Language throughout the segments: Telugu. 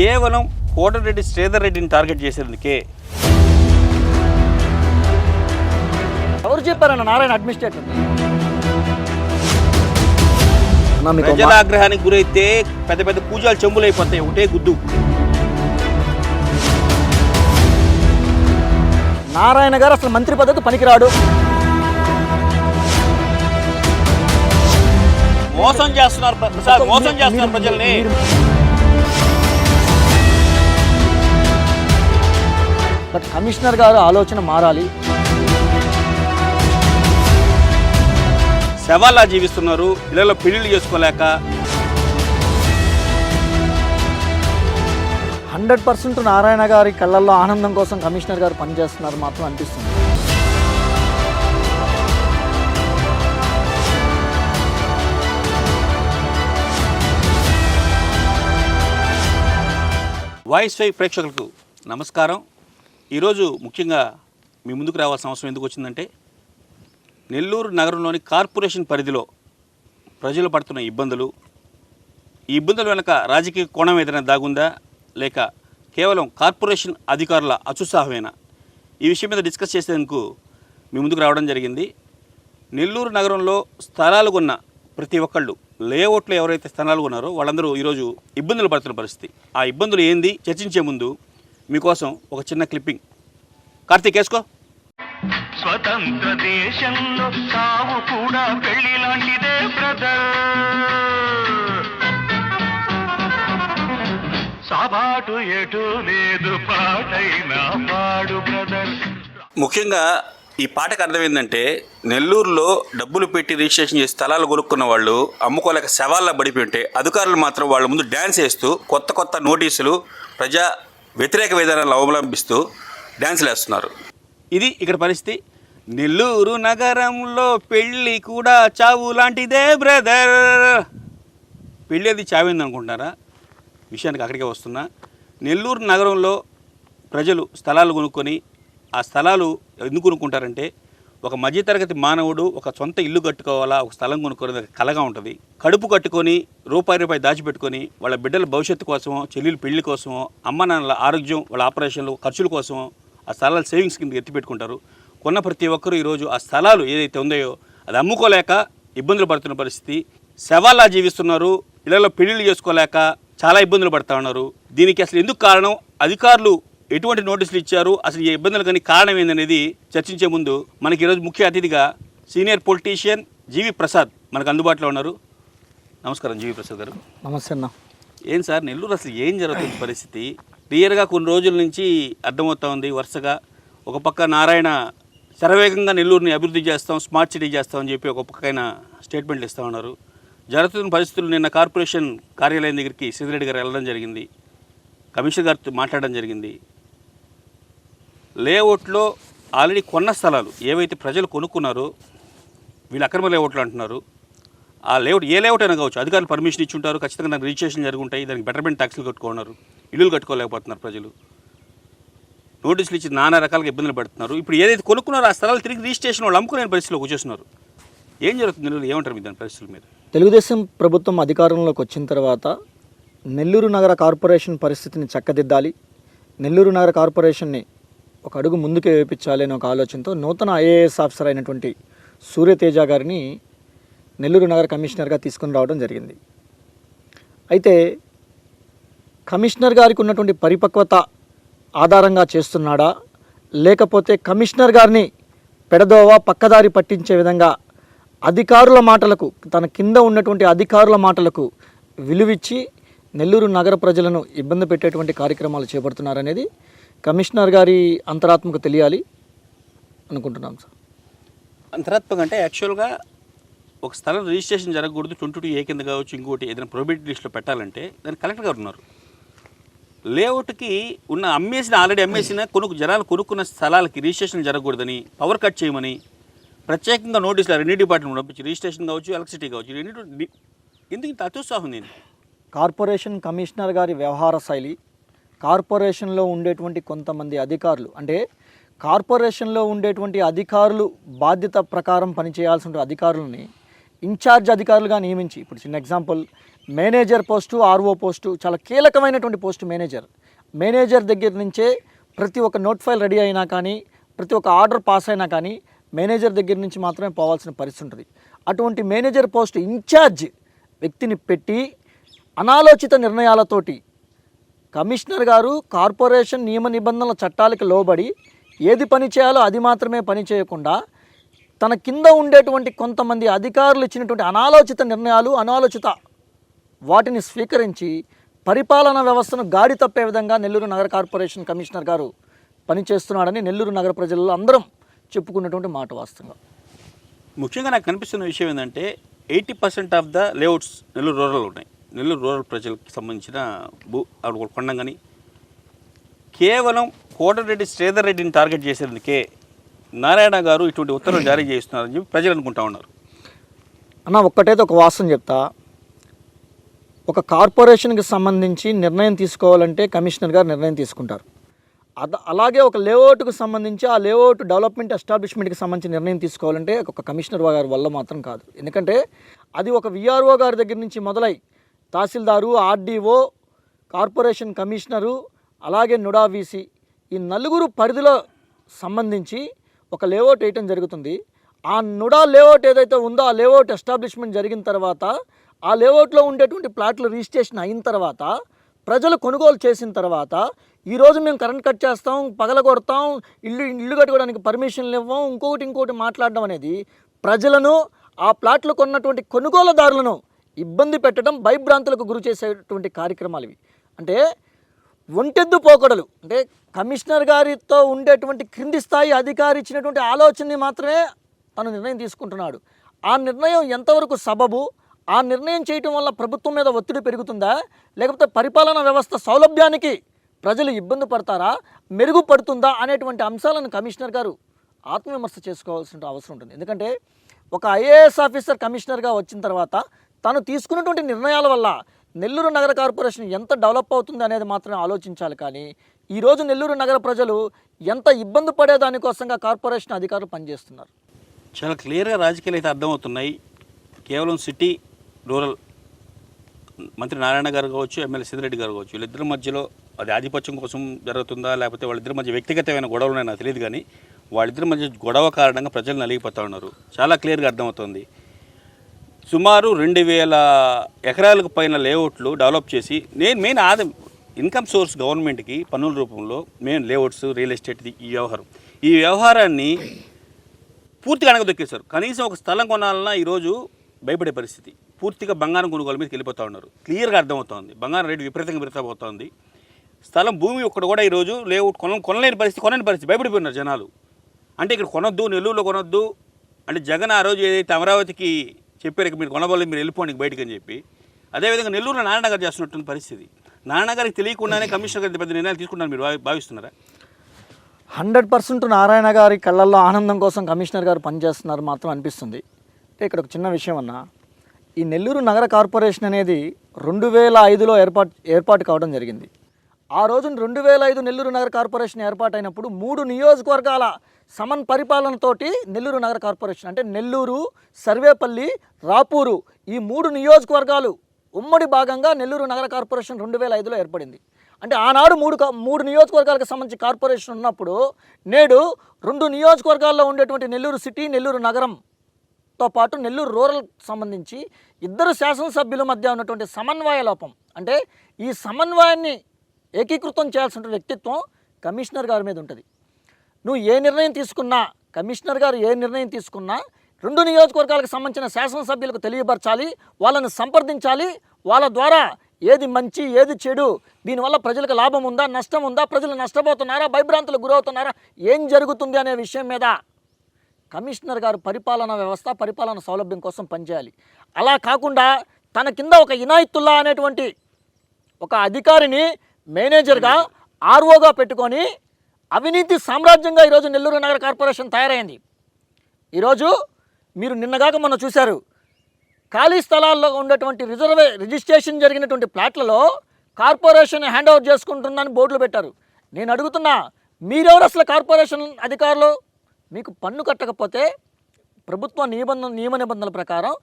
కేవలం కోటరెడ్డి శ్రీధర్ రెడ్డిని టార్గెట్ చేసేందుకే. ఎవరు చెప్పారన్న నారాయణ అడ్మినిస్ట్రేటర్ ప్రజల ఆగ్రహానికి గురైతే పెద్ద పెద్ద పూజలు చెంబులైపోతాయి, ఒకటే గుద్దు. నారాయణ గారు అసలు మంత్రి పదవికి పనికిరాడు. మోసం చేస్తున్నారు ప్రసాద్, మోసం చేస్తున్నారు ప్రజల్ని. బట్ కమిషనర్ గారు ఆలోచన మారాలి. శవాలా జీవిస్తున్నారు, ఇళ్లలో పెళ్లిళ్ళు చేసుకోలేక. 100% నారాయణ గారి కళ్ళల్లో ఆనందం కోసం కమిషనర్ గారు పనిచేస్తున్నారు మాత్రం అనిపిస్తుంది. వాయిస్ ఫై ప్రేక్షకులకు నమస్కారం. ఈరోజు ముఖ్యంగా మీ ముందుకు రావాల్సిన అవసరం ఎందుకు వచ్చిందంటే, నెల్లూరు నగరంలోని కార్పొరేషన్ పరిధిలో ప్రజలు పడుతున్న ఇబ్బందులు, ఈ ఇబ్బందుల వెనుక రాజకీయ కోణం ఏదైనా దాగుందా, లేక కేవలం కార్పొరేషన్ అధికారుల అత్యుత్సాహమేనా, ఈ విషయం మీద డిస్కస్ చేసేందుకు మీ ముందుకు రావడం జరిగింది. నెల్లూరు నగరంలో స్థలాలు కొన్న ప్రతి ఒక్కళ్ళు, లేఅవుట్లో ఎవరైతే స్థలాలు కొన్నారో వాళ్ళందరూ ఈరోజు ఇబ్బందులు పడుతున్న పరిస్థితి. ఆ ఇబ్బందులు ఏంది చర్చించే ముందు మీకోసం ఒక చిన్న క్లిప్పింగ్. కార్తీక్ వేసుకో. స్వతంత్ర దేశంలో సావు కూడా పెళ్లి లాంటిదే బ్రదర్, సాబాటు ఎటు లేదు పాటైనా పాడు బ్రదర్. ముఖ్యంగా ఈ పాటకు అర్థం ఏంటంటే, నెల్లూరులో డబ్బులు పెట్టి రిజిస్ట్రేషన్ చేసి స్థలాలు కొనుక్కున్న వాళ్ళు అమ్ముకోలేక శవాల్లో పడిపోయి ఉంటే, అధికారులు మాత్రం వాళ్ళ ముందు డ్యాన్స్ వేస్తూ కొత్త కొత్త నోటీసులు, ప్రజా వ్యతిరేక విధానాలను అవలంబిస్తూ డ్యాన్సులు వేస్తున్నారు. ఇది ఇక్కడ పరిస్థితి. నెల్లూరు నగరంలో పెళ్ళి కూడా చావు లాంటిదే బ్రదర్. పెళ్ళి అది చావింది అనుకుంటున్నారా? విషయానికి అక్కడికే వస్తున్నా. నెల్లూరు నగరంలో ప్రజలు స్థలాలు కొనుక్కొని, ఆ స్థలాలు ఎందుకు కొనుక్కుంటారంటే, ఒక మధ్యతరగతి మానవుడు ఒక సొంత ఇల్లు కట్టుకోవాలా, ఒక స్థలం కొనుక్కోవడం కలగా ఉంటుంది. కడుపు కట్టుకొని రూపాయి దాచిపెట్టుకొని వాళ్ళ బిడ్డల భవిష్యత్తు కోసమో, చెల్లెలు పెళ్లి కోసమో, అమ్మ నాన్నల ఆరోగ్యం, వాళ్ళ ఆపరేషన్లు ఖర్చుల కోసమో ఆ స్థలాలు సేవింగ్స్ కింద ఎత్తిపెట్టుకుంటారు. కొన్న ప్రతి ఒక్కరూ ఈరోజు ఆ స్థలాలు ఏదైతే ఉందో అది అమ్ముకోలేక ఇబ్బందులు పడుతున్న పరిస్థితి. శవాలా జీవిస్తున్నారు, ఇళ్లలో పెళ్లిళ్ళు చేసుకోలేక చాలా ఇబ్బందులు పడుతూ ఉన్నారు. దీనికి అసలు ఎందుకు కారణం, అధికారులు ఎటువంటి నోటీసులు ఇచ్చారు, అసలు ఈ ఇబ్బందులు కానీ కారణం ఏందనేది చర్చించే ముందు మనకి ఈరోజు ముఖ్య అతిథిగా సీనియర్ పొలిటీషియన్ జీవి ప్రసాద్ మనకు అందుబాటులో ఉన్నారు. నమస్కారం జీవి ప్రసాద్ గారు. నమస్తే అన్న. ఏం సార్, నెల్లూరు అసలు ఏం జరుగుతుంది పరిస్థితి? క్లియర్గా కొన్ని రోజుల నుంచి అర్థమవుతా ఉంది. వరుసగా ఒక పక్క నారాయణ శరవేగంగా నెల్లూరుని అభివృద్ధి చేస్తాం, స్మార్ట్ సిటీ చేస్తామని చెప్పి ఒక పక్క ఆయన స్టేట్మెంట్లు ఇస్తూ ఉన్నారు. జరుగుతున్న పరిస్థితులు, నిన్న కార్పొరేషన్ కార్యాలయం దగ్గరికి శ్రీధర్ రెడ్డి గారు వెళ్ళడం జరిగింది, కమిషనర్ గారితో మాట్లాడడం జరిగింది. లేఅవుట్లో ఆల్రెడీ కొన్న స్థలాలు ఏవైతే ప్రజలు కొనుక్కున్నారో, వీళ్ళు అక్రమ లేఅవుట్లు అంటున్నారు. ఆ లేఅవుట్ ఏ లేఅవుట్ అయినా కావచ్చు, అధికారులు పర్మిషన్ ఇచ్చి ఉంటారు, ఖచ్చితంగా దానికి రిజిస్ట్రేషన్ జరుగుంటాయి, దానికి బెటర్మెంట్ ట్యాక్స్లు కట్టుకున్నారు, ఇల్లులు కట్టుకోలేకపోతున్నారు ప్రజలు. నోటీసులు ఇచ్చి నానా రకాలుగా ఇబ్బందులు పడుతున్నారు. ఇప్పుడు ఏదైతే కొనుక్కున్నారో ఆ స్థలాలు తిరిగి రిజిస్ట్రేషన్ వాళ్ళు అమ్ముకునే పరిస్థితిలో కూర్చోస్తున్నారు. ఏం జరుగుతుంది, ఏమంటారు మీ దాని పరిస్థితుల మీద? తెలుగుదేశం ప్రభుత్వం అధికారంలోకి వచ్చిన తర్వాత నెల్లూరు నగర కార్పొరేషన్ పరిస్థితిని చక్కదిద్దాలి, నెల్లూరు నగర కార్పొరేషన్ని ఒక అడుగు ముందుకే వేయించాలి అనే ఒక ఆలోచనతో నూతన ఐఏఎస్ ఆఫీసర్ అయినటువంటి సూర్యతేజ గారిని నెల్లూరు నగర కమిషనర్గా తీసుకుని రావడం జరిగింది. అయితే కమిషనర్ గారికి ఉన్నటువంటి పరిపక్వత ఆధారంగా చేస్తున్నాడా, లేకపోతే కమిషనర్ గారిని పెడదోవ పక్కదారి పట్టించే విధంగా అధికారుల మాటలకు, తన కింద ఉన్నటువంటి అధికారుల మాటలకు విలువిచ్చి నెల్లూరు నగర ప్రజలను ఇబ్బంది పెట్టేటువంటి కార్యక్రమాలు చేపడుతున్నారనేది కమిషనర్ గారి అంతరాత్మకు తెలియాలి అనుకుంటున్నాం సార్. అంతరాత్మక అంటే యాక్చువల్గా ఒక స్థలం రిజిస్ట్రేషన్ జరగకూడదు, 22A కింద కావచ్చు, ఇంకోటి ఏదైనా ప్రొహిబిటెడ్ లిస్ట్లో పెట్టాలంటే దానికి కలెక్టర్ గారు ఉన్నారు. లేఅవుట్కి ఉన్న ఆల్రెడీ అమ్మేసిన జనాలు కొనుక్కున్న స్థలాలకి రిజిస్ట్రేషన్ జరగకూడదని, పవర్ కట్ చేయమని ప్రత్యేకంగా నోటీసులు రెవెన్యూ డిపార్ట్మెంట్ పంపించి, రిజిస్ట్రేషన్ కావచ్చు, ఎలక్ట్రిసిటీ కావచ్చు, ఎందుకు ఇంత అత్యుత్సాహం ఉంది? కార్పొరేషన్ కమిషనర్ గారి వ్యవహార శైలి, కార్పొరేషన్లో ఉండేటువంటి కొంతమంది అధికారులు, అంటే కార్పొరేషన్లో ఉండేటువంటి అధికారులు బాధ్యత ప్రకారం పనిచేయాల్సిన అధికారులని ఇన్ఛార్జ్ అధికారులుగా నియమించి, ఇప్పుడు చిన్న example manager post, RO post చాలా కీలకమైనటువంటి పోస్టు మేనేజర్ దగ్గర నుంచే ప్రతి ఒక్క నోట్ ఫైల్ రెడీ అయినా కానీ, ప్రతి ఒక్క ఆర్డర్ పాస్ అయినా కానీ మేనేజర్ దగ్గర నుంచి మాత్రమే పోవాల్సిన పరిస్థితి ఉంటుంది. అటువంటి మేనేజర్ పోస్టు ఇన్ఛార్జ్ వ్యక్తిని పెట్టి అనాలోచిత నిర్ణయాలతోటి కమిషనర్ గారు కార్పొరేషన్ నియమ నిబంధనల చట్టాలకు లోబడి ఏది పని చేయాలో అది మాత్రమే పని చేయకుండా తన కింద ఉండేటువంటి కొంతమంది అధికారులు ఇచ్చినటువంటి అనాలోచిత నిర్ణయాలు, అనాలోచిత వాటిని స్వీకరించి పరిపాలనా వ్యవస్థను గాడి తప్పే విధంగా నెల్లూరు నగర కార్పొరేషన్ కమిషనర్ గారు పనిచేస్తున్నాడని నెల్లూరు నగర ప్రజల్లో అందరం చెప్పుకున్నటువంటి మాట వాస్తవంగా. ముఖ్యంగా నాకు కనిపిస్తున్న విషయం ఏంటంటే 80% of the layouts Nellore rural ఉన్నాయి. నెల్లూరు రూరల్ ప్రజలకు సంబంధించిన కొండంగని కేవలం కోటరెడ్డి శ్రీధర్ రెడ్డిని టార్గెట్ చేసేందుకే నారాయణ గారు ఇటువంటి ఉత్తర్వులు జారీ చేస్తున్నారని చెప్పి ప్రజలు అనుకుంటా ఉన్నారు. అన్న ఒక్కటైతే ఒక వాస్తవం చెప్తా, ఒక కార్పొరేషన్కి సంబంధించి నిర్ణయం తీసుకోవాలంటే కమిషనర్ గారు నిర్ణయం తీసుకుంటారు. అలాగే ఒక లేఅవుట్కు సంబంధించి ఆ లేఅవుట్ డెవలప్మెంట్ ఎస్టాబ్లిష్మెంట్కి సంబంధించి నిర్ణయం తీసుకోవాలంటే ఒక కమిషనర్ గారి వల్ల మాత్రం కాదు. ఎందుకంటే అది ఒక విఆర్ఓ గారి దగ్గర నుంచి మొదలై తహసీల్దారు, ఆర్డీఓ, కార్పొరేషన్ కమిషనరు, అలాగే నుడా వీసీ ఈ నలుగురు పరిధిలో సంబంధించి ఒక లేఅవుట్ వేయటం జరుగుతుంది. ఆ నుడా లేఅవుట్ ఏదైతే ఉందో ఆ లేఅవుట్ ఎస్టాబ్లిష్మెంట్ జరిగిన తర్వాత ఆ లేఅవుట్లో ఉండేటువంటి ప్లాట్లు రిజిస్ట్రేషన్ అయిన తర్వాత ప్రజలు కొనుగోలు చేసిన తర్వాత ఈరోజు మేము కరెంట్ కట్ చేస్తాం, పగలగొడతాం, ఇల్లు కట్టుకోవడానికి పర్మిషన్లు ఇవ్వం, ఇంకోటి మాట్లాడడం అనేది ప్రజలను, ఆ ప్లాట్లు కొన్నటువంటి కొనుగోలుదారులను ఇబ్బంది పెట్టడం, భయభ్రాంతులకు గురి చేసేటువంటి కార్యక్రమాలు ఇవి. అంటే ఒంటెద్దు పోకడలు, అంటే కమిషనర్ గారితో ఉండేటువంటి క్రింది స్థాయి అధికారి ఇచ్చినటువంటి ఆలోచనని మాత్రమే తను నిర్ణయం తీసుకుంటున్నాడు. ఆ నిర్ణయం ఎంతవరకు సబబు, ఆ నిర్ణయం చేయటం వల్ల ప్రభుత్వం మీద ఒత్తిడి పెరుగుతుందా, లేకపోతే పరిపాలనా వ్యవస్థ సౌలభ్యానికి ప్రజలు ఇబ్బంది పడతారా, మెరుగుపడుతుందా అనేటువంటి అంశాలను కమిషనర్ గారు ఆత్మవిమర్శ చేసుకోవాల్సిన అవసరం ఉంటుంది. ఎందుకంటే ఒక ఐఏఎస్ ఆఫీసర్ కమిషనర్గా వచ్చిన తర్వాత తను తీసుకున్నటువంటి నిర్ణయాల వల్ల నెల్లూరు నగర కార్పొరేషన్ ఎంత డెవలప్ అవుతుంది అనేది మాత్రమే ఆలోచించాలి. కానీ ఈరోజు నెల్లూరు నగర ప్రజలు ఎంత ఇబ్బంది పడేదానికోసంగా కార్పొరేషన్ అధికారులు పనిచేస్తున్నారు. చాలా క్లియర్గా రాజకీయాలు అయితే అర్థమవుతున్నాయి. కేవలం సిటీ రూరల్ మంత్రి నారాయణ గారు కావచ్చు, ఎమ్మెల్యే సిద్ధిరెడ్డి గారు కావచ్చు, వీళ్ళిద్దరి మధ్యలో అది ఆధిపత్యం కోసం జరుగుతుందా, లేకపోతే వాళ్ళిద్దరి మధ్య వ్యక్తిగతమైన గొడవలు ఉన్నాయో నాకు తెలియదు. కానీ వాళ్ళిద్దరి మధ్య గొడవ కారణంగా ప్రజలు నలిగిపోతూ ఉన్నారు. చాలా క్లియర్గా అర్థమవుతుంది. సుమారు 2000 ఎకరాలకు పైన లేఅవుట్లు డెవలప్ చేసి మెయిన్ ఇన్కమ్ సోర్స్ గవర్నమెంట్కి పన్నుల రూపంలో మెయిన్ లేఅవుట్స్, రియల్ ఎస్టేట్ ఈ వ్యవహారాన్ని పూర్తిగా అణగదొక్కేశారు. కనీసం ఒక స్థలం కొనాలన్నా ఈరోజు భయపడే పరిస్థితి. పూర్తిగా బంగారం కొనుగోలు మీదకి వెళ్ళిపోతూ ఉన్నారు. క్లియర్గా అర్థమవుతోంది. బంగారం రేటు విపరీతంగా పెరుగుతోంది. స్థలం భూమి ఒక్కడు కూడా ఈరోజు లేఅవుట్ కొనలేని పరిస్థితి భయపడిపోయినారు జనాలు. అంటే ఇక్కడ కొనొద్దు, నెల్లూరులో కొనొద్దు అంటే జగన్ ఆ రోజు ఏదైతే అమరావతికి చెప్పారు మీరు కొనబోలేదు, మీరు వెళ్ళిపోండి బయటకు అని చెప్పి, అదేవిధంగా నెల్లూరులో నారాయణ గారు చేస్తున్నటువంటి పరిస్థితి. నారాయణ గారికి తెలియకుండానే కమిషనర్ గారి పెద్ద నిర్ణయాలు తీసుకుంటారు మీరు భావిస్తున్నారా? 100% నారాయణ గారి కళ్ళల్లో ఆనందం కోసం కమిషనర్ గారు పనిచేస్తున్నారు మాత్రం అనిపిస్తుంది. అంటే ఇక్కడ ఒక చిన్న విషయం అన్న, ఈ నెల్లూరు నగర కార్పొరేషన్ అనేది 2005లో ఏర్పాటు కావడం జరిగింది. ఆ రోజున 2005 నెల్లూరు నగర కార్పొరేషన్ ఏర్పాటైనప్పుడు 3 నియోజకవర్గాల సమన్ పరిపాలనతోటి నెల్లూరు నగర కార్పొరేషన్, అంటే నెల్లూరు, సర్వేపల్లి, రాపూరు ఈ 3 నియోజకవర్గాలు ఉమ్మడి భాగంగా నెల్లూరు నగర కార్పొరేషన్ 2005లో ఏర్పడింది. అంటే ఆనాడు 3 నియోజకవర్గాలకు సంబంధించి కార్పొరేషన్ ఉన్నప్పుడు నేడు 2 నియోజకవర్గాల్లో ఉండేటువంటి నెల్లూరు సిటీ, నెల్లూరు నగరంతో పాటు నెల్లూరు రూరల్ సంబంధించి 2 శాసనసభ్యుల మధ్య ఉన్నటువంటి సమన్వయ లోపం, అంటే ఈ సమన్వయాన్ని ఏకీకృతం చేయాల్సిన వ్యక్తిత్వం కమిషనర్ గారి మీద ఉంటుంది. నువ్వు ఏ నిర్ణయం తీసుకున్నా, కమిషనర్ గారు ఏ నిర్ణయం తీసుకున్నా 2 నియోజకవర్గాలకు సంబంధించిన శాసనసభ్యులకు తెలియపరచాలి, వాళ్ళని సంప్రదించాలి. వాళ్ళ ద్వారా ఏది మంచి, ఏది చెడు, దీనివల్ల ప్రజలకు లాభం ఉందా, నష్టం ఉందా, ప్రజలు నష్టపోతున్నారా, భయభ్రాంతులకు గురవుతున్నారా, ఏం జరుగుతుంది అనే విషయం మీద కమిషనర్ గారు పరిపాలనా వ్యవస్థ, పరిపాలన సౌలభ్యం కోసం పనిచేయాలి. అలా కాకుండా తన కింద ఒక ఇనాయతుల్లా అనేటువంటి ఒక అధికారిని మేనేజర్గా, ఆర్ఓగా పెట్టుకొని అవినీతి సామ్రాజ్యంగా ఈరోజు నెల్లూరు నగర కార్పొరేషన్ తయారైంది. ఈరోజు మీరు నిన్నగాక మొన్న చూశారు, ఖాళీ స్థలాల్లో ఉన్నటువంటి రిజిస్ట్రేషన్ జరిగినటువంటి ప్లాట్లలో కార్పొరేషన్ హ్యాండ్ ఓవర్ చేసుకుంటుందని బోర్డులు పెట్టారు. నేను అడుగుతున్నా, మీరెవరు అసలు కార్పొరేషన్ అధికారులు? మీకు పన్ను కట్టకపోతే ప్రభుత్వ నియమ నిబంధనల ప్రకారం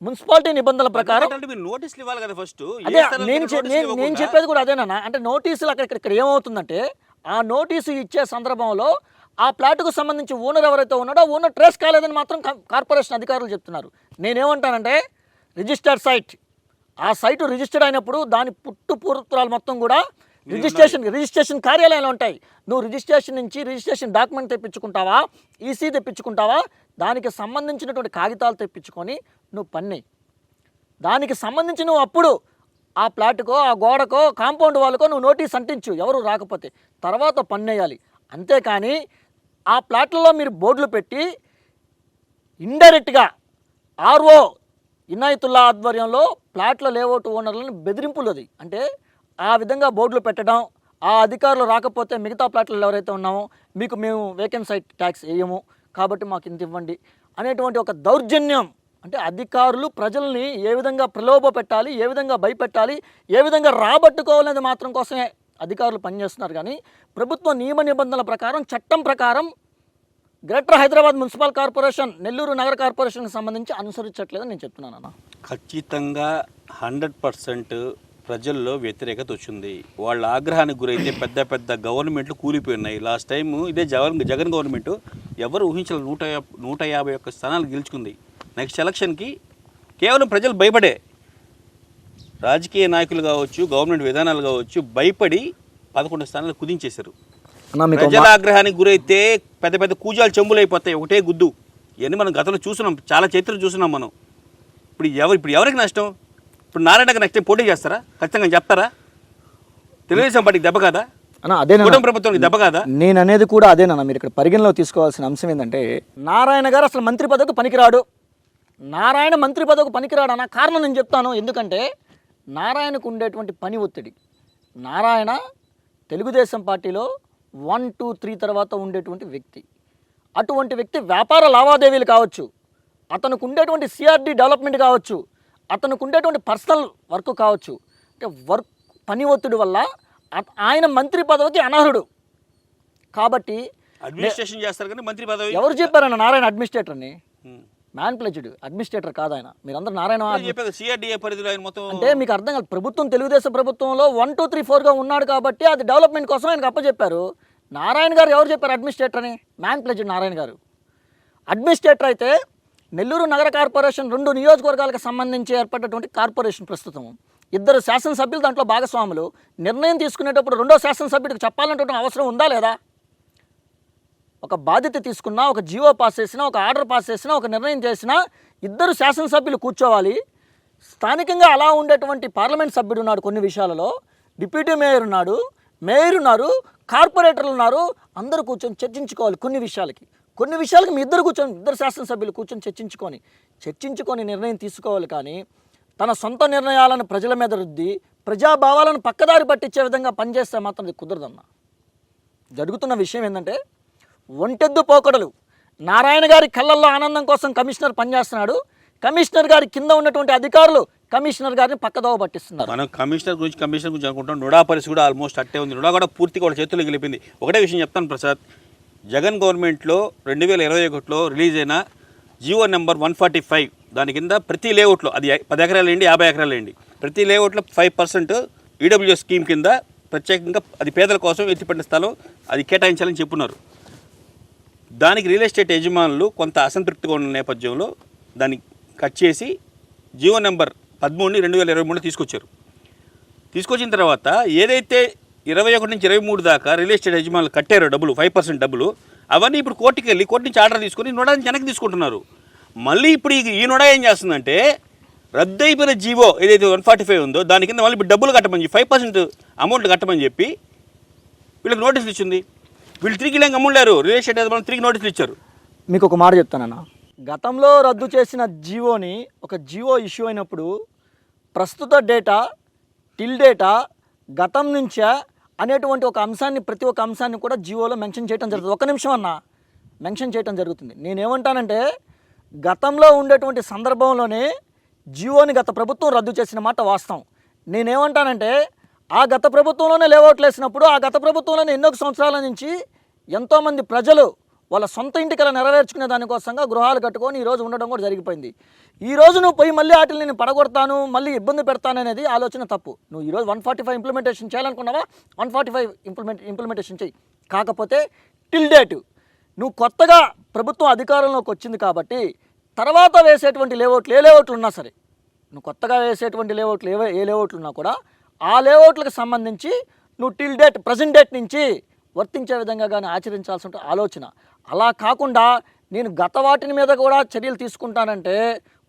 మున్సిపాలిటీ నిబంధనల ప్రకారం అంటే మీరు నోటీసులు ఇవ్వాలి కదా ఫస్ట్. అదే నేను చెప్పేది కూడా అదేనా. అంటే నోటీసులు ఇక్కడ ఏమవుతుందంటే ఆ నోటీసు ఇచ్చే సందర్భంలో ఆ ప్లాట్కు సంబంధించి ఓనర్ ఎవరైతే ఉన్నాడో ఓనర్ ట్రేస్ కాలేదని మాత్రం కార్పొరేషన్ అధికారులు చెప్తున్నారు. నేనేమంటానంటే రిజిస్టర్డ్ సైట్, ఆ సైటు రిజిస్టర్డ్ అయినప్పుడు దాని పూర్వత్రాలు మొత్తం కూడా రిజిస్ట్రేషన్ కార్యాలయాలు ఉంటాయి. నువ్వు రిజిస్ట్రేషన్ డాక్యుమెంట్ తెప్పించుకుంటావా, ఈసీ తెప్పించుకుంటావా, దానికి సంబంధించినటువంటి కాగితాలు తెప్పించుకొని నువ్వు పన్ను. దానికి సంబంధించి నువ్వు అప్పుడు ఆ ప్లాట్కో ఆ గోడకో కాంపౌండ్ వాళ్ళకో నువ్వు నోటీస్ అంటించు ఎవరు రాకపోతే, తర్వాత పన్నేయాలి. అంతేకాని ఆ ప్లాట్లలో మీరు బోర్డులు పెట్టి ఇండైరెక్ట్గా ఆర్ఓ ఇనాయతుల్లా ఆధ్వర్యంలో ప్లాట్ల లేఅవుట్ ఓనర్లను బెదిరింపులది. అంటే ఆ విధంగా బోర్డులు పెట్టడం, ఆ అధికారులు రాకపోతే మిగతా ప్లాట్లలో ఎవరైతే ఉన్నామో మీకు మేము వేకెంట్ సైట్ ట్యాక్స్ వేయము కాబట్టి మాకు ఇంత ఇవ్వండి అనేటువంటి ఒక దౌర్జన్యం. అంటే అధికారులు ప్రజల్ని ఏ విధంగా ప్రలోభ పెట్టాలి, ఏ విధంగా భయపెట్టాలి, ఏ విధంగా రాబట్టుకోవాలనేది మాత్రం కోసమే అధికారులు పనిచేస్తున్నారు. కానీ ప్రభుత్వ నియమ నిబంధనల ప్రకారం, చట్టం ప్రకారం greater Hyderabad municipal corporation, Nellore నగర కార్పొరేషన్కి సంబంధించి అనుసరించట్లేదని నేను చెప్తున్నాను అన్న. ఖచ్చితంగా 100% ప్రజల్లో వ్యతిరేకత వచ్చింది. వాళ్ళ ఆగ్రహానికి గురైతే పెద్ద పెద్ద గవర్నమెంట్లు కూలిపోయినాయి. లాస్ట్ టైం ఇదే జగన్ గవర్నమెంట్ ఎవరు ఊహించలేదు 151 స్థానాలు గెలుచుకుంది. నెక్స్ట్ ఎలక్షన్కి కేవలం ప్రజలు భయపడే, రాజకీయ నాయకులు కావచ్చు, గవర్నమెంట్ విధానాలు కావచ్చు, భయపడి 11 స్థానాలు కుదించేశారు. ప్రజల ఆగ్రహానికి గురైతే పెద్ద పెద్ద కూజాలు చెంబులైపోతాయి, ఒకటే గుద్దు. ఇవన్నీ మనం గతంలో చూస్తున్నాం, చాలా చరిత్రలు చూస్తున్నాం మనం. ఇప్పుడు ఎవరికి నష్టం? ఇప్పుడు నారాయణకి నెక్స్ట్ టైం పోటీ చేస్తారా? ఖచ్చితంగా చెప్తారా? తెలుగుదేశం పార్టీకి దెబ్బ కాదా? కూటమి ప్రభుత్వానికి దెబ్బ కాదా? నేను అనేది కూడా అదేనన్నా. మీరు ఇక్కడ పరిగణలో తీసుకోవాల్సిన అంశం ఏంటంటే నారాయణ గారు అసలు మంత్రి పదవికి పనికిరాడు. నారాయణ మంత్రి పదవికి పనికిరాడు అన్న కారణం నేను చెప్తాను. ఎందుకంటే నారాయణకు ఉండేటువంటి పని ఒత్తిడి. నారాయణ తెలుగుదేశం పార్టీలో 1, 2, 3 తర్వాత ఉండేటువంటి వ్యక్తి. అటువంటి వ్యక్తి వ్యాపార లావాదేవీలు కావచ్చు, అతనికి ఉండేటువంటి సిఆర్డి డెవలప్మెంట్ కావచ్చు, అతనికి ఉండేటువంటి పర్సనల్ వర్క్ కావచ్చు, అంటే పని ఒత్తిడి వల్ల ఆయన మంత్రి పదవికి అనర్హుడు. కాబట్టి అడ్మినిస్ట్రేషన్ చేస్తారు కానీ మంత్రి పదవి ఎవరు చెప్పారన్న నారాయణ అడ్మినిస్ట్రేటర్ని? మ్యాన్ ప్లెజ్డ్ అడ్మినిస్ట్రేటర్ కాదు ఆయన. మీరందరూ నారాయణ అంటే మీకు అర్థం కాదు. ప్రభుత్వం తెలుగుదేశం ప్రభుత్వంలో 1, 2, 3, 4గా ఉన్నాడు కాబట్టి అది డెవలప్మెంట్ కోసం ఆయనకు అప్పచెప్పారు. నారాయణ గారు ఎవరు చెప్పారు అడ్మినిస్ట్రేటర్ అని? మ్యాన్ ప్లెజ్డ్ నారాయణ గారు అడ్మినిస్ట్రేటర్ అయితే. నెల్లూరు నగర కార్పొరేషన్ 2 నియోజకవర్గాలకు సంబంధించి ఏర్పడినటువంటి కార్పొరేషన్ ప్రస్తుతం 2 శాసనసభ్యులు దాంట్లో భాగస్వాములు. నిర్ణయం తీసుకునేటప్పుడు 2వ శాసనసభ్యుడికి చెప్పాలంటే అవసరం ఉందా లేదా? ఒక బాధ్యత తీసుకున్నా, ఒక జీవో పాస్ చేసినా, ఒక ఆర్డర్ పాస్ చేసినా, ఒక నిర్ణయం చేసినా 2 శాసనసభ్యులు కూర్చోవాలి. స్థానికంగా అలా ఉండేటువంటి పార్లమెంట్ సభ్యుడు ఉన్నాడు, కొన్ని విషయాలలో డిప్యూటీ మేయర్ ఉన్నాడు, మేయర్ ఉన్నారు, కార్పొరేటర్లు ఉన్నారు. అందరూ కూర్చొని చర్చించుకోవాలి. కొన్ని విషయాలకి మీ 2 శాసనసభ్యులు కూర్చొని చర్చించుకొని నిర్ణయం తీసుకోవాలి. కానీ తన సొంత నిర్ణయాలను ప్రజల మీద రుద్ది ప్రజాభావాలను పక్కదారి పట్టించే విధంగా పనిచేస్తే మాత్రం అది కుదరదన్న. జరుగుతున్న విషయం ఏంటంటే ఒంటెద్దు పోకడలు. నారాయణ గారి కళ్ళల్లో ఆనందం కోసం కమిషనర్ పనిచేస్తున్నాడు. కమిషనర్ గారి కింద ఉన్నటువంటి అధికారులు కమిషనర్ గారిని పక్కదోవ పట్టిస్తున్నారు. మనం కమిషనర్ గురించి అనుకుంటాం. నుడా పరిస్థితి కూడా ఆల్మోస్ట్ అట్టే ఉంది. నుడా కూడా పూర్తిగా వాళ్ళ చేతుల్లో గెలిపింది. ఒకటే విషయం చెప్తాను ప్రసాద్, జగన్ గవర్నమెంట్లో 2021లో రిలీజ్ అయిన జీవో నెంబర్ 145 దాని కింద ప్రతి లేఅవుట్లో, అది 10 ఎకరాలు వేయండి, 50 ఎకరాలు వేయండి, ప్రతి లేఅవుట్లో 5% ఈడబ్ల్యూఎస్ స్కీమ్ కింద ప్రత్యేకంగా అది పేదల కోసం ఎత్తిపడిన స్థలం అది కేటాయించాలని చెప్పున్నారు. దానికి రియల్ ఎస్టేట్ యజమానులు కొంత అసంతృప్తిగా ఉన్న నేపథ్యంలో దాన్ని కట్ చేసి జీవో నెంబర్ 13ని 2023 తీసుకొచ్చిన తర్వాత ఏదైతే 21 నుంచి 23 దాకా రియల్ ఎస్టేట్ యజమానులు కట్టారో డబ్బులు, 5% డబ్బులు, అవన్నీ ఇప్పుడు కోర్టు నుంచి ఆర్డర్ తీసుకొని నోడాని వెనక్కి తీసుకుంటున్నారు. మళ్ళీ ఇప్పుడు ఈ నోడా ఏం చేస్తుందంటే రద్దు అయిపోయిన జీవో ఏదైతే 145 ఉందో దాని కింద మళ్ళీ ఇప్పుడు డబ్బులు కట్టమని 5% అమౌంట్ కట్టమని చెప్పి వీళ్ళకి నోటీసులు ఇచ్చింది. వీళ్ళు తిరిగి లేక అమ్ముళ్ళారు, రియల్ ఎస్టేట్ యజమానులు తిరిగి నోటీసులు ఇచ్చారు. మీకు ఒక మాట చెప్తానన్న, గతంలో రద్దు చేసిన జీవోని ఒక జీవో ఇష్యూ అయినప్పుడు ప్రస్తుత డేటా, టిల్ డేటా, గతం నుంచా అనేటువంటి ఒక అంశాన్ని, ప్రతి ఒక్క అంశాన్ని కూడా జీవోలో మెన్షన్ చేయడం జరుగుతుంది. ఒక నిమిషం అన్న మెన్షన్ చేయడం జరుగుతుంది. నేనేమంటానంటే గతంలో ఉండేటువంటి సందర్భంలోనే జీవోని గత ప్రభుత్వం రద్దు చేసిన మాట వాస్తవం. నేనేమంటానంటే ఆ గత ప్రభుత్వంలోనే లేఅవుట్లు వేసినప్పుడు ఆ గత ప్రభుత్వంలోనే ఎన్నో సంవత్సరాల నుంచి ఎంతోమంది ప్రజలు వాళ్ళ సొంత ఇంటికి అలా నెరవేర్చుకునే దానికోసంగా గృహాలు కట్టుకొని ఈరోజు ఉండడం కూడా జరిగిపోయింది. ఈ రోజు నువ్వు పోయి మళ్ళీ వాటిని నేను పడగొడతాను, మళ్ళీ ఇబ్బంది పెడతాను అనేది ఆలోచన తప్పు. నువ్వు ఈరోజు 145 ఇంప్లిమెంటేషన్ చేయాలనుకున్నావా, 145 ఇంప్లిమెంటేషన్ చేయి. కాకపోతే టిల్ డేట్ నువ్వు కొత్తగా ప్రభుత్వం అధికారంలోకి వచ్చింది కాబట్టి తర్వాత వేసేటువంటి లేఅవుట్లు ఏ లేఅవుట్లు ఉన్నా సరే, నువ్వు కొత్తగా వేసేటువంటి లేఅవుట్లు ఏ లేఅవుట్లు ఉన్నా కూడా ఆ లేఅవుట్లకు సంబంధించి నువ్వు టిల్ డేట్ ప్రజెంట్ డేట్ నుంచి వర్తించే విధంగా కానీ ఆచరించాల్సిన ఆలోచన. అలా కాకుండా నేను గత వాటిని మీద కూడా చర్యలు తీసుకుంటానంటే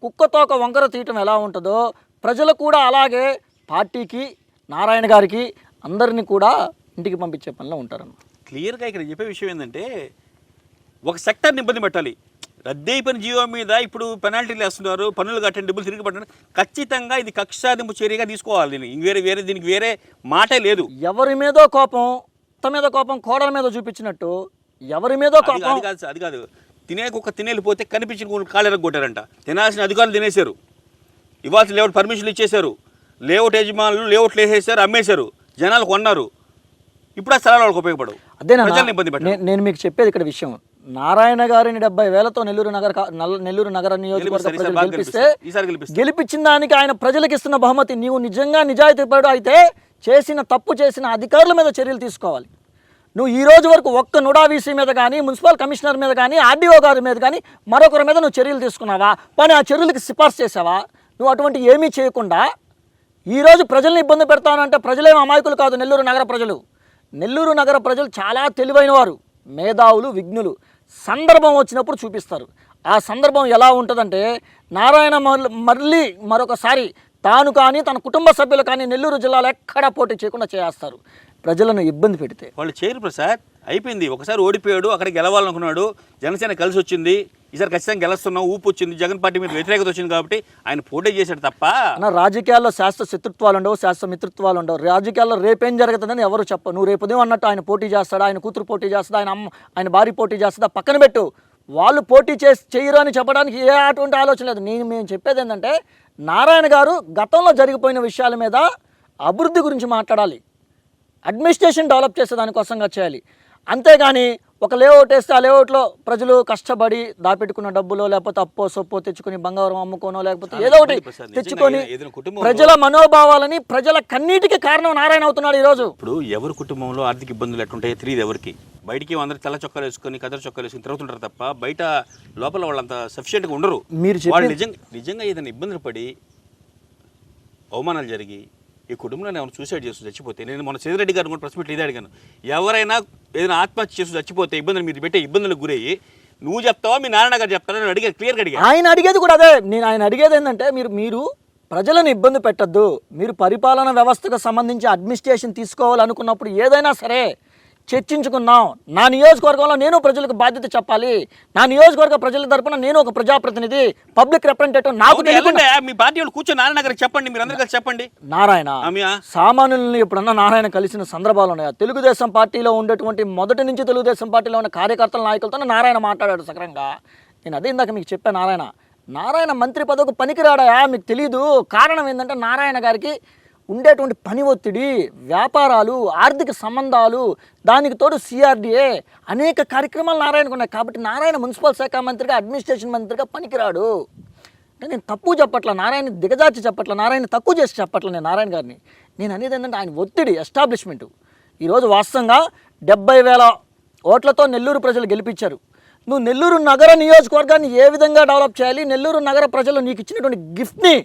కుక్కతో ఒక వంకర తీయటం ఎలా ఉంటుందో ప్రజలు కూడా అలాగే పార్టీకి, నారాయణ గారికి అందరినీ కూడా ఇంటికి పంపించే పనిలో ఉంటారన్నమాట. క్లియర్గా ఇక్కడ చెప్పే విషయం ఏంటంటే ఒక సెక్టర్ని ఇబ్బంది పెట్టాలి. రద్దు అయిపోయిన జీవో మీద ఇప్పుడు పెనాల్టీలు వేస్తున్నారు, పన్నులు కట్టండి, డబ్బులు తిరిగి పట్టండి. ఖచ్చితంగా ఇది కక్ష సాధింపు చర్యగా తీసుకోవాలి. దీనికి వేరే మాటే లేదు. ఎవరి మీదో కోపం, అత్త మీద కోపం కోడల మీద చూపించినట్టు ఎవరి మీదో కోపం. అది కాదు తినే కుక్క తినేళ్ళిపోతే కనిపించిన కాళ్ళెరకు కొట్టారంట. తినాల్సిన అధికారులు తినేశారు, ఇవ్వాల్సిన లేఅవుట్ పర్మిషన్లు ఇచ్చేశారు, లేఅవుట్ యజమానులు లేఅవుట్లు వేసేసారు, అమ్మేశారు, జనాలు కొన్నారు. ఇప్పుడు ఆ స్థలాలు వాళ్ళకి ఉపయోగపడవు. అదేనా ఇబ్బంది పెట్టారు. నేను మీకు చెప్పేది ఇక్కడ విషయం. నారాయణ గారిని 70,000తో నెల్లూరు నగర నియోజకవర్గ ప్రజలు గెలిపించిన దానికి ఆయన ప్రజలకు ఇస్తున్న బహుమతి. నీవు నిజంగా నిజాయితీపరుడు అయితే చేసిన అధికారుల మీద చర్యలు తీసుకోవాలి. నువ్వు ఈ రోజు వరకు ఒక్క నుడా వీసీ మీద కానీ, మున్సిపల్ కమిషనర్ మీద కానీ, ఆర్డీఓ గారి మీద కానీ మరొకరి మీద నువ్వు చర్యలు తీసుకున్నావా? కానీ ఆ చర్యలకు సిఫార్సు చేసావా? నువ్వు అటువంటి ఏమీ చేయకుండా ఈరోజు ప్రజల్ని ఇబ్బంది పెడతానంటే ప్రజలేం అమాయకులు కాదు. నెల్లూరు నగర ప్రజలు చాలా తెలివైన వారు, మేధావులు, విఘ్నులు. సందర్భం వచ్చినప్పుడు చూపిస్తారు. ఆ సందర్భం ఎలా ఉంటుందంటే నారాయణ మళ్ళీ మరొకసారి తాను కానీ తన కుటుంబ సభ్యులు కానీ నెల్లూరు జిల్లాలో ఎక్కడా పోటీ చేయకుండా చేస్తారు. ప్రజలను ఇబ్బంది పెడితే వాళ్ళు చేయరు ప్రసాద్. అయిపోయింది. ఒకసారి ఓడిపోయాడు, అక్కడ గెలవాలనుకున్నాడు, జనసేన కలిసి వచ్చింది, ఈసారి ఖచ్చితంగా గెలుస్తున్నాం, ఊపు వచ్చింది, జగన్ పార్టీ మీద వ్యతిరేకత వచ్చింది కాబట్టి ఆయన పోటీ చేశాడు తప్ప. రాజకీయాల్లో శాస్త్ర శత్రుత్వాలు ఉండవు, శాస్త్ర మిత్రుత్వాలు ఉండవు. రాజకీయాల్లో రేపేం జరుగుతుందని ఎవరు చెప్పరు. నువ్వు రేపు ఉదయం అన్నట్టు ఆయన పోటీ చేస్తాడా, ఆయన కూతురు పోటీ చేస్తుందా, ఆయన భార్య పోటీ చేస్తుందా పక్కన పెట్టు. వాళ్ళు పోటీ చేయరు అని చెప్పడానికి అటువంటి ఆలోచన లేదు. మేము చెప్పేది ఏంటంటే నారాయణ గారు గతంలో జరిగిపోయిన విషయాల మీద అభివృద్ధి గురించి మాట్లాడాలి, అడ్మినిస్ట్రేషన్ డెవలప్ చేసే దానికోసంగా చేయాలి. అంతేగాని ఒక లేఅవుట్ వేస్తే ఆ లేఅవుట్లో ప్రజలు కష్టపడి దాపెట్టుకున్న డబ్బులో లేకపోతే అప్పో సొప్పో తెచ్చుకొని బంగారం అమ్ముకోనో లేకపోతే ఏదో ఒకటి తెచ్చుకొని ప్రజల మనోభావాలని, ప్రజల కన్నీటికి కారణం నారాయణ అవుతున్నాడు ఈరోజు. ఇప్పుడు ఎవరి కుటుంబంలో ఆర్థిక ఇబ్బందులు ఎట్లుంటాయో తెలియదు ఎవరికి. బయటికి అందరూ తెల్ల చొక్కాలు వేసుకొని కదర్ చొక్కాలు వేసుకొని తిరుగుతుంటారు తప్ప బయట లోపల వాళ్ళంత సఫిషియెంట్గా ఉండరు. వాళ్ళు నిజంగా ఏదైనా ఇబ్బందులు పడి అవమానాలు జరిగి ఈ కుటుంబంలో ఎవరు సూసైడ్ చేస్తూ చచ్చిపోతే, నేను మన సేదిరెడ్డి గారు కూడా ప్రెస్ మీట్లో ఇదే అడిగాను, ఎవరైనా ఏదైనా ఆత్మహత్య చేస్తూ చచ్చిపోతే ఇబ్బందులు మీరు పెట్టే ఇబ్బందులకు గురయ్యి నువ్వు చెప్తావా మీ నారాయణ గారు చెప్తారా? నేను అడిగాను, క్లియర్గా అడిగాను. ఆయన అడిగేది కూడా అదే. ఆయన అడిగేది ఏంటంటే మీరు ప్రజలను ఇబ్బంది పెట్టద్దు. మీరు పరిపాలన వ్యవస్థకు సంబంధించి అడ్మినిస్ట్రేషన్ తీసుకోవాలనుకున్నప్పుడు ఏదైనా సరే చర్చించుకుందాం. నా నియోజకవర్గంలో నేను ప్రజలకు బాధ్యత చెప్పాలి. నా నియోజకవర్గ ప్రజల తరపున నేను ఒక ప్రజాప్రతినిధి, పబ్లిక్ రిప్రజెంటేటివ్. నాకు మీ పార్టీ వాళ్ళు కూర్చొని నారాయణ గారికి చెప్పండి, మీరు అందరూ కలిసి చెప్పండి. నారాయణ సామాన్యుల్ని ఎప్పుడన్నా నారాయణ కలిసిన సందర్భాలు ఉన్నాయా? తెలుగుదేశం పార్టీలో ఉండేటువంటి మొదటి నుంచి తెలుగుదేశం పార్టీలో ఉన్న కార్యకర్తల నాయకులతో నారాయణ మాట్లాడాడు సక్రంగా. నేను అదే ఇందాక మీకు చెప్పాను. నారాయణ మంత్రి పదవికి పనికిరాడా? మీకు తెలీదు. కారణం ఏంటంటే నారాయణ గారికి ఉండేటువంటి పని ఒత్తిడి, వ్యాపారాలు, ఆర్థిక సంబంధాలు, దానికి తోడు సిఆర్డిఏ, అనేక కార్యక్రమాలు నారాయణకు ఉన్నాయి. కాబట్టి నారాయణ మున్సిపల్ శాఖ మంత్రిగా, అడ్మినిస్ట్రేషన్ మంత్రిగా పనికిరాడు. అంటే నేను తప్పు చెప్పట్ల, నారాయణ దిగజార్చి చెప్పట్ల, నారాయణ తక్కువ చేసి చెప్పట్ల. నేను నారాయణ గారిని నేను అనేది ఏంటంటే ఆయన ఒత్తిడి, ఎస్టాబ్లిష్మెంటు. ఈరోజు వాస్తవంగా 70,000 ఓట్లతో నెల్లూరు ప్రజలు గెలిపించారు. నువ్వు నెల్లూరు నగర నియోజకవర్గాన్ని ఏ విధంగా డెవలప్ చేయాలి, నెల్లూరు నగర ప్రజలు నీకు ఇచ్చినటువంటి గిఫ్ట్ని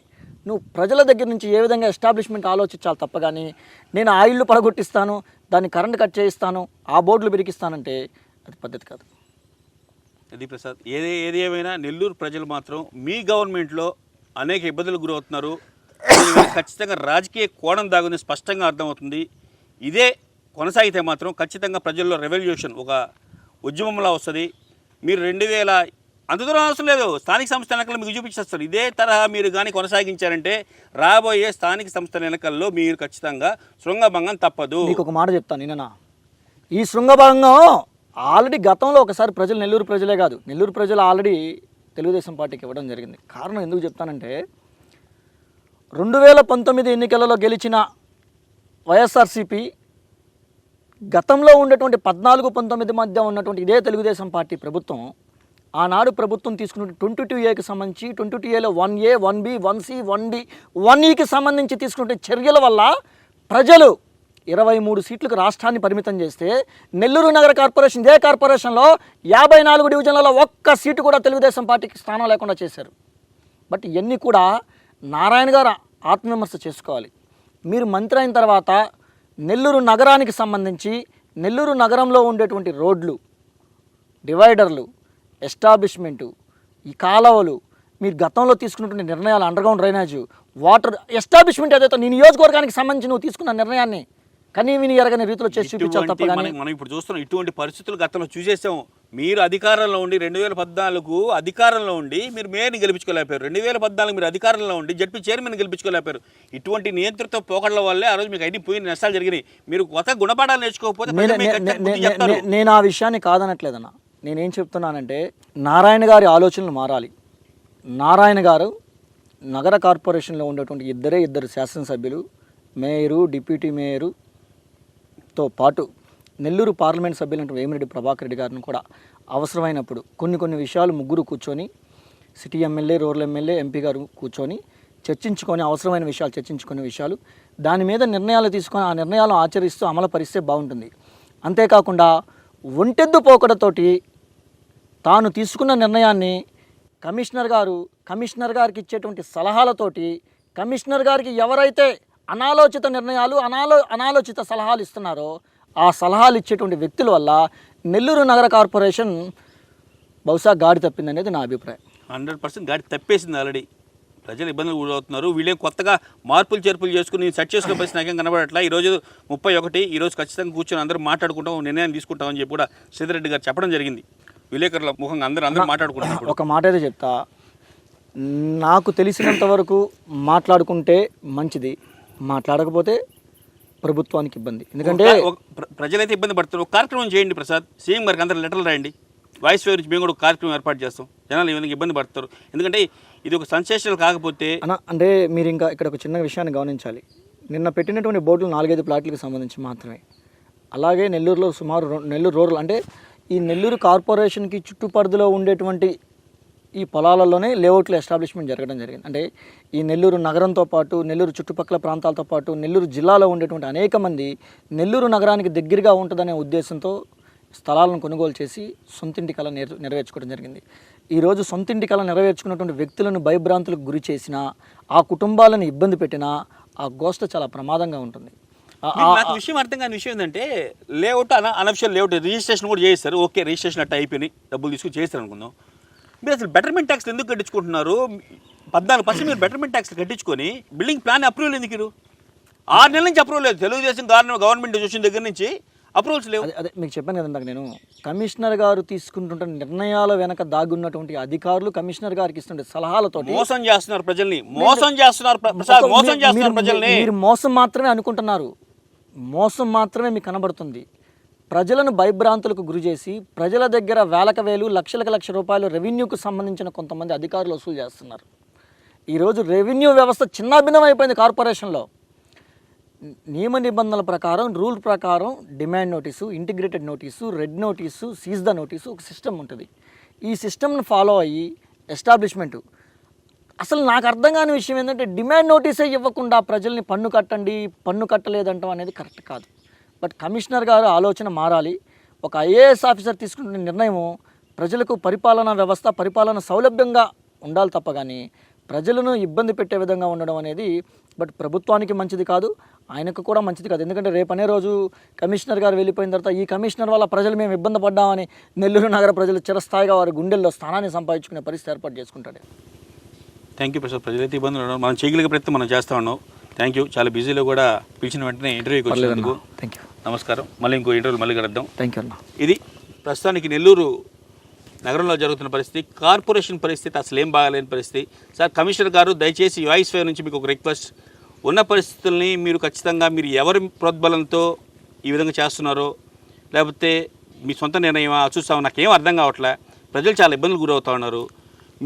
నువ్వు ప్రజల దగ్గర నుంచి ఏ విధంగా ఎస్టాబ్లిష్మెంట్ ఆలోచించాలి తప్ప కానీ నేను ఆ ఇళ్ళు పడగొట్టిస్తాను, దాన్ని కరెంట్ కట్ చేయిస్తాను, ఆ బోర్డులు బిరికిస్తానంటే అది పద్ధతి కాదు. అది ప్రసాద్, ఏది ఏమైనా నెల్లూరు ప్రజలు మాత్రం మీ గవర్నమెంట్లో అనేక ఇబ్బందులకు గురవుతున్నారు. ఖచ్చితంగా రాజకీయ కోణం దాగుంది స్పష్టంగా అర్థమవుతుంది. ఇదే కొనసాగితే మాత్రం ఖచ్చితంగా ప్రజల్లో రెవల్యూషన్, ఒక ఉద్యమంలా వస్తుంది. మీరు 2000 అంత దూరం అవసరం లేదు, స్థానిక సంస్థల ఎన్నికల్లో మీకు చూపించేస్తారు. ఇదే తరహా మీరు కానీ కొనసాగించారంటే రాబోయే స్థానిక సంస్థల ఎన్నికల్లో మీరు ఖచ్చితంగా శృంగభంగం తప్పదు. మీకు ఒక మాట చెప్తాను నిన్న, ఈ శృంగభంగం ఆల్రెడీ గతంలో ఒకసారి ప్రజలు, నెల్లూరు ప్రజలే కాదు, నెల్లూరు ప్రజలు ఆల్రెడీ తెలుగుదేశం పార్టీకి ఇవ్వడం జరిగింది. కారణం ఎందుకు చెప్తానంటే 2019 ఎన్నికలలో గెలిచిన వైఎస్ఆర్సీపీ గతంలో ఉండేటువంటి 14-19 మధ్య ఉన్నటువంటి ఇదే తెలుగుదేశం పార్టీ ప్రభుత్వం ఆనాడు ప్రభుత్వం తీసుకున్న 22A సంబంధించి 22Aలో 1A 1B 1C 1D 1Eకి సంబంధించి తీసుకున్న చర్యల వల్ల ప్రజలు 23 సీట్లకు రాష్ట్రాన్ని పరిమితం చేస్తే నెల్లూరు నగర కార్పొరేషన్ ఇదే కార్పొరేషన్లో 54 డివిజన్లలో ఒక్క సీటు కూడా తెలుగుదేశం పార్టీకి స్థానం లేకుండా చేశారు. బట్ ఇవన్నీ కూడా నారాయణ గారు ఆత్మవిమర్శ చేసుకోవాలి. మీరు మంత్రి అయిన తర్వాత నెల్లూరు నగరానికి సంబంధించి నెల్లూరు నగరంలో ఉండేటువంటి రోడ్లు, డివైడర్లు, ఎస్టాబ్లిష్మెంటు, ఈ కాలువలు, మీరు గతంలో తీసుకున్నటువంటి నిర్ణయాలు, అండర్గ్రౌండ్ డ్రైనేజ్, వాటర్ ఎస్టాబ్లిష్మెంట్ ఏదైతే నీ నియోజకవర్గానికి సంబంధించి నువ్వు తీసుకున్న నిర్ణయాన్ని కానీ విని ఎరగని రీతిలో చేసి చూపించాలి తప్ప కానీ మనం ఇప్పుడు చూస్తున్నాం ఇటువంటి పరిస్థితులు గతంలో చూసేసాం. మీరు అధికారంలో ఉండి 2014 అధికారంలో ఉండి మీరు మేయర్ని గెలిపించుకోలేకపోయారు. 2014 మీరు అధికారంలో ఉండి జడ్పీ చైర్మన్ గెలిపించుకోలేకపోయారు. ఇటువంటి నియంత్రిత పోకడల వల్లే ఆ రోజు మీకు అన్ని పోయిన నష్టాలు జరిగినాయి. మీరు కొత్త గుణపాఠాలు నేర్చుకోకపోతే నేను ఆ విషయాన్ని కాదనట్లేదన్న. నేనేం చెప్తున్నానంటే నారాయణ గారి ఆలోచనలు మారాలి. నారాయణ గారు నగర కార్పొరేషన్లో ఉండేటువంటి ఇద్దరు శాసనసభ్యులు, మేయరు, డిప్యూటీ మేయరుతో పాటు నెల్లూరు పార్లమెంట్ సభ్యులు వేమిరెడ్డి ప్రభాకర్ రెడ్డి గారిని కూడా అవసరమైనప్పుడు కొన్ని విషయాలు ముగ్గురు కూర్చొని, city MLA, rural MLA, MP గారు కూర్చొని చర్చించుకొని అవసరమైన విషయాలు చర్చించుకునే విషయాలు దాని మీద నిర్ణయాలు తీసుకొని ఆ నిర్ణయాలను ఆచరిస్తూ అమలుపరిస్తే బాగుంటుంది. అంతేకాకుండా ఒంటెద్దు పోకడతోటి తాను తీసుకున్న నిర్ణయాన్ని కమిషనర్ గారికి ఇచ్చేటువంటి సలహాలతోటి కమిషనర్ గారికి ఎవరైతే అనాలోచిత నిర్ణయాలు అనాలోచిత సలహాలు ఇస్తున్నారో ఆ సలహాలు ఇచ్చేటువంటి వ్యక్తుల వల్ల నెల్లూరు నగర కార్పొరేషన్ బహుశా గాడి తప్పిందనేది నా అభిప్రాయం. 100% గాడి తప్పేసింది. ఆల్రెడీ ప్రజలు ఇబ్బందులు గురవుతున్నారు. వీళ్ళే కొత్తగా మార్పులు చేర్పులు చేసుకుని సెట్ చేసుకునే పరిస్థితి నాకేం కనబడట్లా. ఈరోజు 31, ఈరోజు ఖచ్చితంగా కూర్చొని అందరూ మాట్లాడుకుంటాం, నిర్ణయం తీసుకుంటామని చెప్పి కూడా శ్రీధర్ గారు చెప్పడం జరిగింది. విలేకరుల ముఖంగా అందరూ మాట్లాడుకుంటారు. ఒక మాట అయితే చెప్తా, నాకు తెలిసినంత వరకు మాట్లాడుకుంటే మంచిది, మాట్లాడకపోతే ప్రభుత్వానికి ఇబ్బంది. ఎందుకంటే ప్రజలైతే ఇబ్బంది పడుతున్నారు. ఒక కార్యక్రమం చేయండి ప్రసాద్, సీఎం గారికి అందరూ లెటర్లు రాయండి, వాయిస్ వేవ్ నుంచి మేము కూడా ఒక కార్యక్రమం ఏర్పాటు చేస్తాం. జనాలు ఈ విధంగా ఇబ్బంది పడతారు. ఎందుకంటే ఇది ఒక సెన్సేషనల్ కాకపోతే అంటే మీరు ఇంకా ఇక్కడ ఒక చిన్న విషయాన్ని గమనించాలి. నిన్న పెట్టినటువంటి బోర్డులు 4-5 ప్లాట్లకు సంబంధించి మాత్రమే. అలాగే నెల్లూరులో సుమారు నెల్లూరు రూరల్ అంటే ఈ నెల్లూరు కార్పొరేషన్కి చుట్టుపరిధిలో ఉండేటువంటి ఈ పొలాలలోనే లేఅవుట్లు ఎస్టాబ్లిష్మెంట్ జరగడం జరిగింది. అంటే ఈ నెల్లూరు నగరంతో పాటు నెల్లూరు చుట్టుపక్కల ప్రాంతాలతో పాటు నెల్లూరు జిల్లాలో ఉండేటువంటి అనేక మంది నెల్లూరు నగరానికి దగ్గరగా ఉంటుందనే ఉద్దేశంతో స్థలాలను కొనుగోలు చేసి సొంతింటి కళ నెరవేర్చుకోవడం జరిగింది. ఈరోజు సొంతింటి కళ నెరవేర్చుకున్నటువంటి వ్యక్తులను భయభ్రాంతులకు గురి చేసినా, ఆ కుటుంబాలను ఇబ్బంది పెట్టినా ఆ గోష్ఠ చాలా ప్రమాదంగా ఉంటుంది. నాకు విషయం అర్థం కాని విషయం ఏంటంటే లేఅవుట్ అనఫిషియల్ లేఅవుట్ రిజిస్ట్రేషన్ కూడా చేస్తారు. ఓకే, రిజిస్ట్రేషన్ అట్ట అయిపోయి డబ్బులు తీసుకుని చేస్తారు అనుకుందాం. మీరు అసలు బెటర్మెంట్ ట్యాక్స్ ఎందుకు కట్టించుకుంటున్నారు? 14% మీరు బెటర్మెంట్ ట్యాక్స్ కట్టించుకొని బిల్డింగ్ ప్లాన్ అప్రూవల్ ఎందుకు? 6 నెలల నుంచి అప్రూవల్ లేదు. తెలుగుదేశం గవర్నమెంట్ చూసిన దగ్గర నుంచి అప్రూవల్స్ లేవు. అదే మీకు చెప్పాను కదండి నేను, కమిషనర్ గారు తీసుకుంటున్న నిర్ణయాల వెనక దాగున్నటువంటి అధికారులు కమిషనర్ గారికి ఇస్తుండే సలహాలతో మోసం చేస్తున్నారు ప్రజల్ని. మీరు మోసం మాత్రమే అనుకుంటున్నారు, మోసం మాత్రమే మీకు కనబడుతుంది. ప్రజలను భయభ్రాంతులకు గురి చేసి ప్రజల దగ్గర వేలకు వేలు, లక్షలకు లక్ష రూపాయలు రెవెన్యూకు సంబంధించిన కొంతమంది అధికారులు వసూలు చేస్తున్నారు. ఈరోజు రెవెన్యూ వ్యవస్థ చిన్నాభిన్నమైపోయింది. కార్పొరేషన్లో నియమ నిబంధనల ప్రకారం, రూల్ ప్రకారం demand notice, integrated notice, red notice, seize the notice, ఒక సిస్టమ్ ఉంటుంది. ఈ సిస్టమ్ను ఫాలో అయ్యి ఎస్టాబ్లిష్మెంటు, అసలు నాకు అర్థం కాని విషయం ఏంటంటే డిమాండ్ నోటీసే ఇవ్వకుండా ప్రజల్ని పన్ను కట్టండి, పన్ను కట్టలేదంటాం అనేది కరెక్ట్ కాదు. బట్ కమిషనర్ గారు ఆలోచన మారాలి. ఒక ఐఏఎస్ ఆఫీసర్ తీసుకుంటున్న నిర్ణయము ప్రజలకు పరిపాలనా వ్యవస్థ, పరిపాలన సౌలభ్యంగా ఉండాలి తప్ప కానీ ప్రజలను ఇబ్బంది పెట్టే విధంగా ఉండడం అనేది బట్ ప్రభుత్వానికి మంచిది కాదు, ఆయనకు కూడా మంచిది కాదు. ఎందుకంటే రేపనే రోజు కమిషనర్ గారు వెళ్ళిపోయిన తర్వాత ఈ కమిషనర్ వల్ల ప్రజలు మేము ఇబ్బంది పడ్డామని నెల్లూరు నగర ప్రజలు చిరస్థాయిగా వారి గుండెల్లో స్థానాన్ని సంపాదించుకునే పరిస్థితి ఏర్పాటు చేసుకుంటాడు. Thank you Prasad. ప్రజలైతే ఇబ్బందులు ఉండడం మనం చేయగలిగే ప్రయత్నం మనం చేస్తూ ఉన్నాం. Thank you. చాలా బిజీలో కూడా పిలిచిన వెంటనే ఇంటర్వ్యూకి వచ్చినందుకు థ్యాంక్ యూ. నమస్కారం. మళ్ళీ ఇంకో ఇంటర్వ్యూ మళ్ళీ కలుద్దాం. థ్యాంక్ యూ అన్న. ఇది ప్రస్తుతానికి నెల్లూరు నగరంలో జరుగుతున్న పరిస్థితి, కార్పొరేషన్ పరిస్థితి అసలు ఏం బాగాలేని పరిస్థితి. సార్ కమిషనర్ గారు దయచేసి వాయిస్ వేవ్ నుంచి మీకు ఒక రిక్వెస్ట్, ఉన్న పరిస్థితుల్ని మీరు ఖచ్చితంగా మీరు ఎవరి ప్రోద్బలంతో ఈ విధంగా చేస్తున్నారో లేకపోతే మీ సొంత నిర్ణయమా చూస్తామో నాకేం అర్థం కావట్లే. ప్రజలు చాలా ఇబ్బందులు గురవుతూ ఉన్నారు.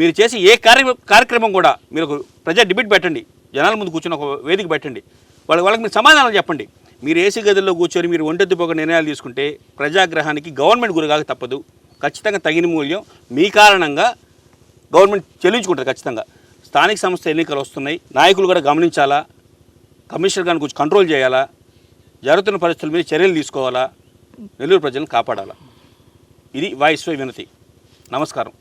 మీరు చేసి ఏ కార్యక్రమం కూడా మీరు ఒక ప్రజా డిబేట్ పెట్టండి, జనాల ముందు కూర్చొని ఒక వేదిక పెట్టండి, వాళ్ళకి మీరు సమాధానాలు చెప్పండి. మీరు ఏసీ గదుల్లో కూర్చొని మీరు ఒంటెత్తిపోక నిర్ణయాలు తీసుకుంటే ప్రజాగ్రహానికి గవర్నమెంట్ గురిగాక తప్పదు. ఖచ్చితంగా తగిన మూల్యం మీ కారణంగా గవర్నమెంట్ చెల్లించుకుంటుంది ఖచ్చితంగా. స్థానిక సంస్థ ఎన్నికలు వస్తున్నాయి, నాయకులు కూడా గమనించాలా, కమిషనర్ గారిని కొంచెం కంట్రోల్ చేయాలా, జరుగుతున్న పరిస్థితుల మీద చర్యలు తీసుకోవాలా, నెల్లూరు ప్రజలను కాపాడాలా. ఇది వాయిస్ వినతి. నమస్కారం.